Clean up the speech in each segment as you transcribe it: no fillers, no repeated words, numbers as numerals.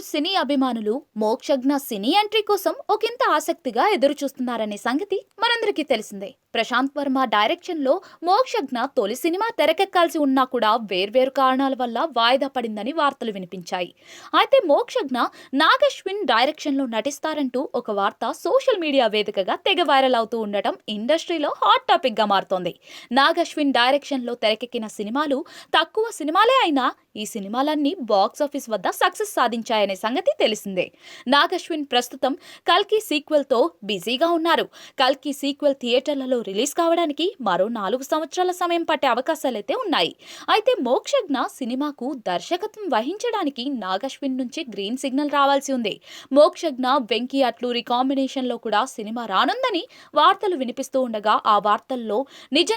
బాలీవుడ్ సినీ అభిమానులు మోక్షజ్ఞ సినీ ఎంట్రీ కోసం ఒకంత ఆసక్తిగా ఎదురుచూస్తున్నారనే సంగతి మనందరికీ తెలిసిందే. ప్రశాంత్ వర్మ డైరెక్షన్ లో మోక్షజ్ఞ తొలి సినిమా తెరకెక్కాల్సి ఉన్నా కూడా వేర్వేరు కారణాల వల్ల వాయిదా పడిందని వార్తలు వినిపించాయి. అయితే మోక్షజ్ఞ నాగశ్విన్ డైరెక్షన్ లో నటిస్తారంటూ ఒక వార్త సోషల్ మీడియా వేదికగా తెగ వైరల్ అవుతూ ఉండటం ఇండస్ట్రీలో హాట్ టాపిక్ గా మారుతోంది. నాగశ్విన్ డైరెక్షన్ లో తెరకెక్కిన సినిమాలు తక్కువ సినిమాలే అయినా ఈ సినిమాలన్నీ బాక్స్ ఆఫీస్ వద్ద సక్సెస్ సాధించాయనే సంగతి తెలిసిందే. నాగశ్విన్ ప్రస్తుతం కల్కి సీక్వెల్ తో బిజీగా ఉన్నారు. కల్కి సీక్వెల్ థియేటర్లలో రిలీజ్ కావడానికి మరో 4 సంవత్సరాల సమయం పట్టే అవకాశాలైతే ఉన్నాయి. అయితే మోక్షజ్ఞ సినిమాకు దర్శకత్వం వహించడానికి నాగశ్విన్ నుంచి గ్రీన్ సిగ్నల్ రావాల్సి ఉంది. మోక్షజ్ఞ వెంకీ అట్లూరి కాంబినేషన్ లో కూడా సినిమా రానుందని వార్తలు వినిపిస్తూ ఉండగా ఆ వార్తల్లో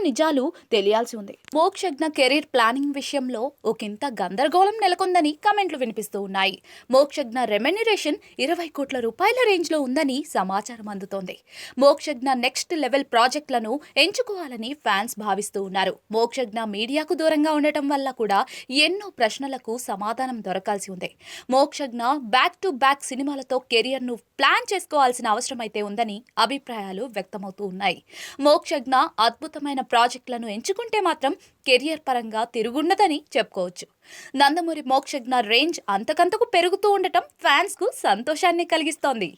నిజాలు తెలియాల్సి ఉంది. మోక్షజ్ఞ కెరీర్ ప్లానింగ్ విషయంలో ఒకంత గందరగోళం నెలకొందని కమెంట్లు వినిపిస్తూ ఉన్నాయి. మోక్షజ్ఞ రెమ్యునరేషన్ 20 కోట్ల రూపాయల రేంజ్ లో ఉందని సమాచారం అందుతోంది. మోక్షజ్ఞ నెక్స్ట్ లెవెల్ ప్రాజెక్టులను ఎంచుకోవాలని ఫ్యాన్స్ భావిస్తూ ఉన్నారు. మోక్షజ్ఞ మీడియాకు దూరంగా ఉండటం వల్ల కూడా ఎన్నో ప్రశ్నలకు సమాధానం దొరకాల్సి ఉంది. మోక్షజ్ఞ బ్యాక్ టు బ్యాక్ సినిమాలతో కెరియర్ ను ప్లాన్ చేసుకోవాల్సిన అవసరం అయితే ఉందని అభిప్రాయాలు వ్యక్తమవుతూ ఉన్నాయి. మోక్షజ్ఞ అద్భుతమైన ప్రాజెక్టులను ఎంచుకుంటే మాత్రం కెరియర్ పరంగా తిరుగుండదని చెప్పుకోవచ్చు. నందమూరి మోక్షజ్ఞ రేంజ్ అంతకంతకు పెరుగుతూ ఉండటం ఫ్యాన్స్ కు సంతోషాన్ని కలిగిస్తోంది.